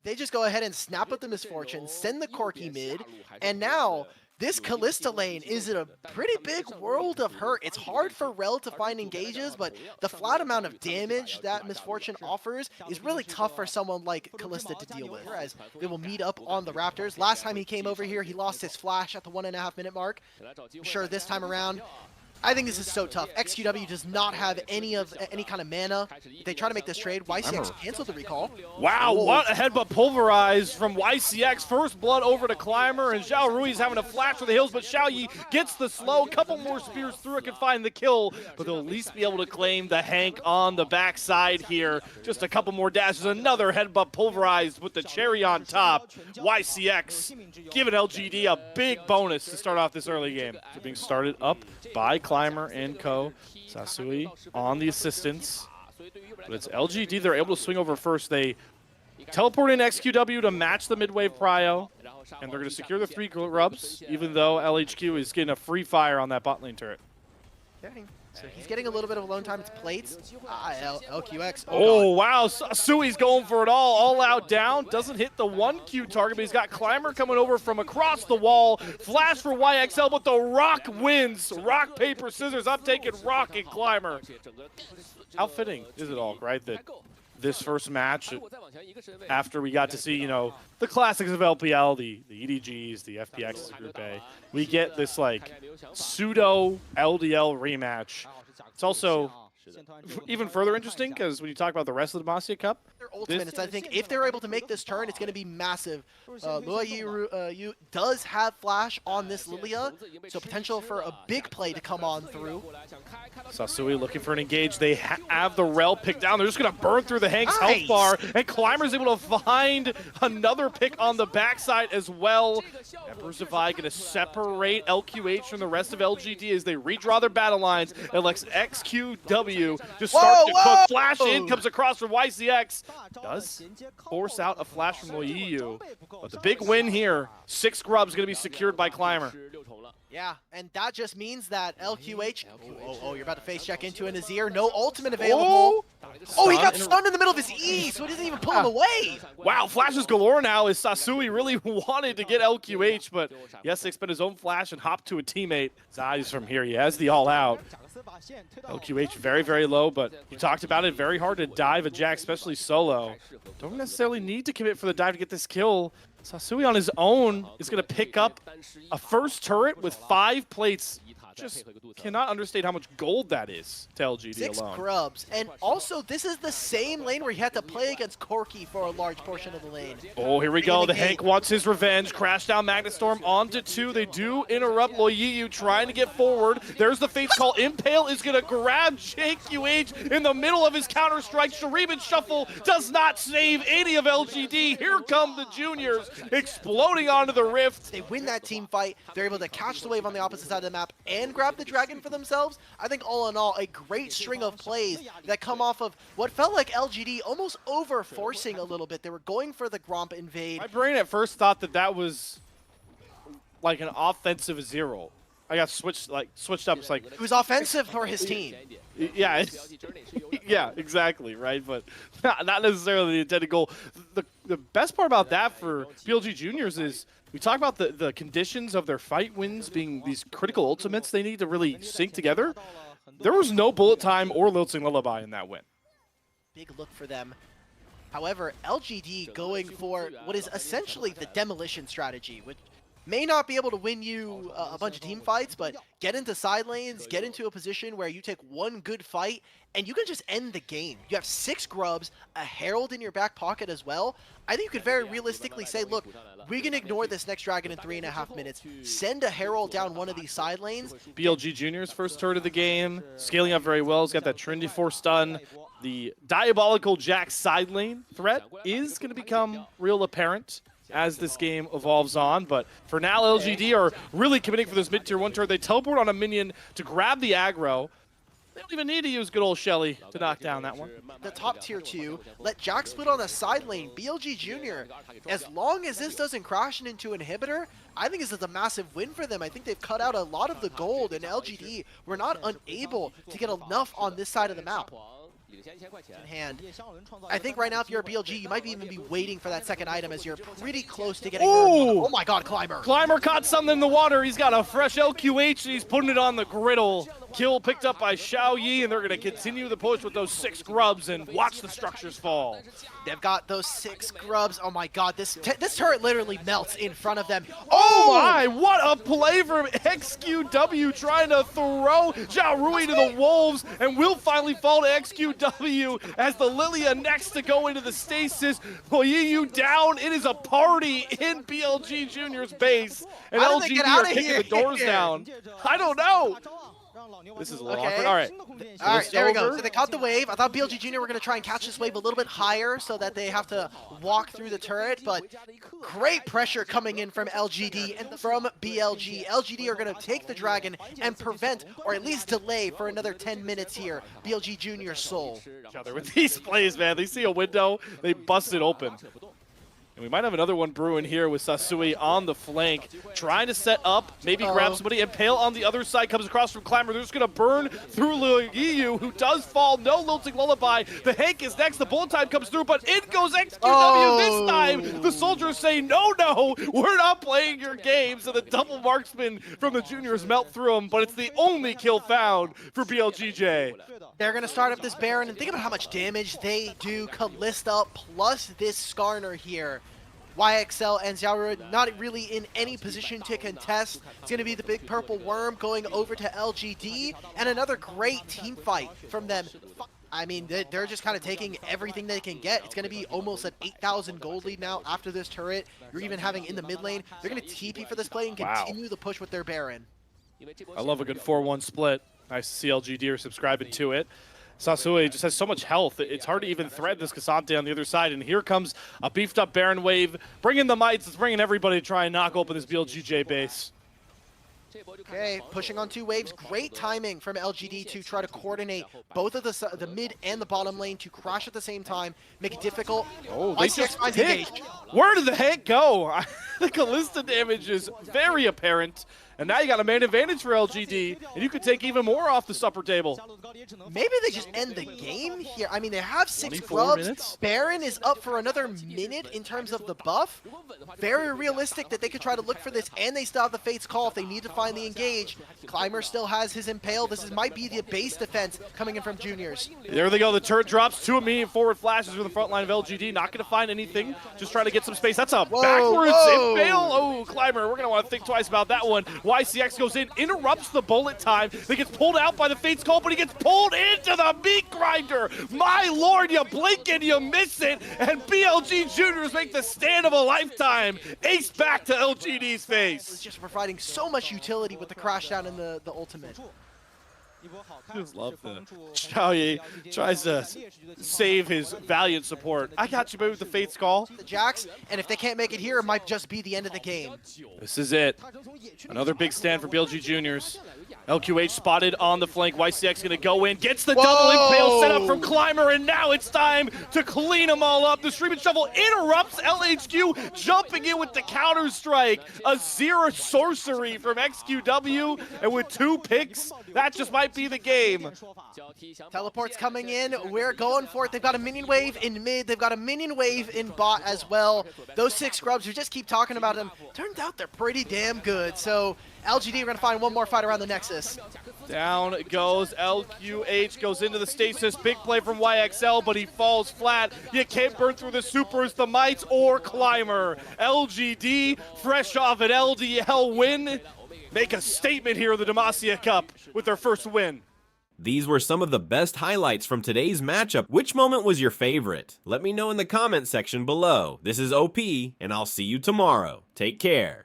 They just go ahead and snap up the Misfortune, send the Corki mid, and now this Kalista lane is in a pretty big world of hurt. It's hard for Rel to find engages, but the flat amount of damage that Misfortune offers is really tough for someone like Kalista to deal with, as they will meet up on the Raptors. Last time he came over here, he lost his flash at the 1.5 minute mark. I'm sure this time around, I think this is so tough. XQW does not have any kind of mana. They try to make this trade. YCX canceled the recall. Wow, what a headbutt pulverized from YCX. First blood over to Climber, and Xiao Rui's having a flash for the hills, but Xiaoyi gets the slow. Couple more spears through it can find the kill, but they'll at least be able to claim the Hank on the backside here. Just a couple more dashes. Another headbutt pulverized with the cherry on top. YCX giving LGD a big bonus to start off this early game. They're being started up by Climber and Co. Sasui on the assistance. But it's LGD. They're able to swing over first. They teleport in XQW to match the mid-wave prio, and they're going to secure the 3 grubs, even though LHQ is getting a free fire on that bot lane turret. So he's getting a little bit of alone time. It's plates. LQX. Oh, wow. Sasui's going for it all out down. Doesn't hit the 1Q target, but he's got Climber coming over from across the wall. Flash for YXL, but the Rock wins. Rock, paper, scissors. I'm taking Rock and Climber. How fitting is it all, right? That this first match, after we got to see, you know, the classics of LPL, the EDGs, the FPXs of Group A, we get this, like, pseudo LDL rematch. It's also even further interesting because when you talk about the rest of the Demacia Cup, their ultimates, I think if they're able to make this turn, it's going to be massive. Luoyi does have flash on this Lilia, so potential for a big play to come on through. Sasui looking for an engage. They have the Rel picked down. They're just going to burn through the Hank's health bar, and Climber's able to find another pick on the backside as well. Emperor's Divide going to separate LQH from the rest of LGD as they redraw their battle lines and lets XQW just start to cook. Flash in comes across from YCX. Does force out a flash from Loiyu, but the big win here, 6 grubs going to be secured by Climber. Yeah, and that just means that LQH, you're about to face check into an Azir, no ultimate available. Oh, he got stunned in the middle of his E, so he doesn't even pull him away. Wow, flashes galore now as Sasui really wanted to get LQH, but yes, they spent his own flash and hopped to a teammate. His eyes from here, he has the all out. LQH very, very low, but you talked about it, very hard to dive a Jack, especially solo. Don't necessarily need to commit for the dive to get this kill. Sasui on his own is going to pick up a first turret with 5 plates. Just cannot understate how much gold that is to LGD 6 alone. grubs, and also this is the same lane where you had to play against Corki for a large portion of the lane. Oh, here we go. The Hank wants his revenge. Crash down Magnetstorm onto 2. They do interrupt Loiyu trying to get forward. There's the Fate's Call. Impale is going to grab JQH in the middle of his counter-strike. Shuriken Shuffle does not save any of LGD. Here come the Juniors exploding onto the Rift. They win that team fight. They're able to catch the wave on the opposite side of the map and grab the dragon for themselves. I think all in all, a great string of plays that come off of what felt like LGD almost over-forcing a little bit. They were going for the Gromp invade. My brain at first thought that that was like an offensive 0. I got switched up. It's like it was offensive for his team. Yeah, yeah, exactly, right? But not necessarily the intended goal. The best part about that for BLG Juniors is we talk about the conditions of their fight wins being these critical ultimates they need to really sync together. There was no bullet time or Lilting Lullaby in that win. Big look for them. However, LGD going for what is essentially the demolition strategy, which may not be able to win you a bunch of team fights, but get into side lanes, get into a position where you take one good fight, and you can just end the game. You have 6 grubs, a Herald in your back pocket as well. I think you could very realistically say, look, we can ignore this next dragon in 3.5 minutes, send a Herald down one of these side lanes. BLG Juniors first turret of the game, scaling up very well. He's got that Trinity Force stun. The diabolical Jack side lane threat is going to become real apparent as this game evolves on, but for now LGD are really committing for this mid-tier 1 turret. They teleport on a minion to grab the aggro. They don't even need to use good old Shelly to knock down that one. The top tier 2, let Jack split on the side lane. BLG Junior, as long as this doesn't crash into inhibitor, I think this is a massive win for them. I think they've cut out a lot of the gold, and LGD were not unable to get enough on this side of the map. in hand. I think right now, if you're a BLG, you might even be waiting for that second item as you're pretty close to getting. Ooh! Oh my God, Climber! Climber caught something in the water. He's got a fresh LQH and he's putting it on the griddle. Kill picked up by Xiao Yi, and they're going to continue the push with those 6 grubs and watch the structures fall. They've got those 6 grubs. Oh my God, this turret literally melts in front of them. Oh my, what a play from XQW trying to throw Zhao Rui to the wolves, and will finally fall to XQW as the Lilia next to go into the stasis. Poyiyu down. It is a party in BLG Junior's base, and LGD are kicking the doors down. I don't know. This is a little awkward. All right. All right, there we go. So they caught the wave. I thought BLG Junior were going to try and catch this wave a little bit higher so that they have to walk through the turret, but great pressure coming in from LGD and from BLG. LGD are going to take the dragon and prevent, or at least delay for another 10 minutes here, BLG Junior's soul. Each other with these plays, man. They see a window, they bust it open. And we might have another one brewing here with Sasui on the flank, trying to set up, maybe grab somebody. Impale on the other side comes across from Climber. They're just going to burn through Liu, who does fall. No lilting lullaby. The Hank is next. The bullet time comes through, but in goes XQW this time. The soldiers say, no, we're not playing your game. So the double marksman from the juniors melt through them, but it's the only kill found for BLG J. They're going to start up this Baron, and think about how much damage they do. Kalista plus this Skarner here. YXL and Xiaoru not really in any position to contest. It's going to be the big purple worm going over to LGD, and another great team fight from them. I mean, they're just kind of taking everything they can get. It's going to be almost an 8,000 gold lead now after this turret. You're even having in the mid lane. They're going to TP for this play and continue the push with their Baron. I love a good 4-1 split. Nice to see LGD are subscribing to it. Sasui just has so much health, it's hard to even thread this Cassante on the other side. And here comes a beefed up Baron wave, bringing the mites, it's bringing everybody to try and knock open this BLG J base. Okay, pushing on 2 waves. Great timing from LGD to try to coordinate both of the mid and the bottom lane to crash at the same time, make it difficult. Oh, they just picked. Where did the Hank go? The Kalista damage is very apparent. And now you got a main advantage for LGD, and you could take even more off the supper table. Maybe they just end the game here. I mean, they have 6 grubs. Minutes. Baron is up for another minute in terms of the buff. Very realistic that they could try to look for this, and they still have the Fate's Call if they need to find the engage. Climber still has his Impale. Might be the base defense coming in from Juniors. There they go. The turret drops. 2 immediate forward flashes from the front line of LGD. Not going to find anything. Just trying to get some space. That's a backwards Impale. Oh, Climber. We're going to want to think twice about that one. YCX goes in, interrupts the bullet time. He gets pulled out by the Fate's Call, but he gets pulled into the meat grinder. My lord, you blink and you miss it. And BLG Juniors make the stand of a lifetime. Ace back to LGD's face. It's just providing so much utility with the crash down in the ultimate. I just love the Xiao Yi tries to save his valiant support. I got you, baby, with the Fate's Call. The Jax, and if they can't make it here, it might just be the end of the game. This is it. Another big stand for BLG Juniors. LQH spotted on the flank. YCX going to go in, gets the double impale set up from Climber, and now it's time to clean them all up. The Streaming Shovel interrupts LHQ, jumping in with the counter strike. A 0 sorcery from XQW, and with 2 picks, that just might be the game. Teleport's coming in. We're going for it. They've got a minion wave in mid. They've got a minion wave in bot as well. Those 6 scrubs, we just keep talking about them. Turns out they're pretty damn good. So LGD are going to find one more fight around the Nexus. Down goes LQH, goes into the stasis. Big play from YXL, but he falls flat. You can't burn through the supers, the mites, or Climber. LGD, fresh off an LDL win, make a statement here in the Demacia Cup with their first win. These were some of the best highlights from today's matchup. Which moment was your favorite? Let me know in the comment section below. This is OP, and I'll see you tomorrow. Take care.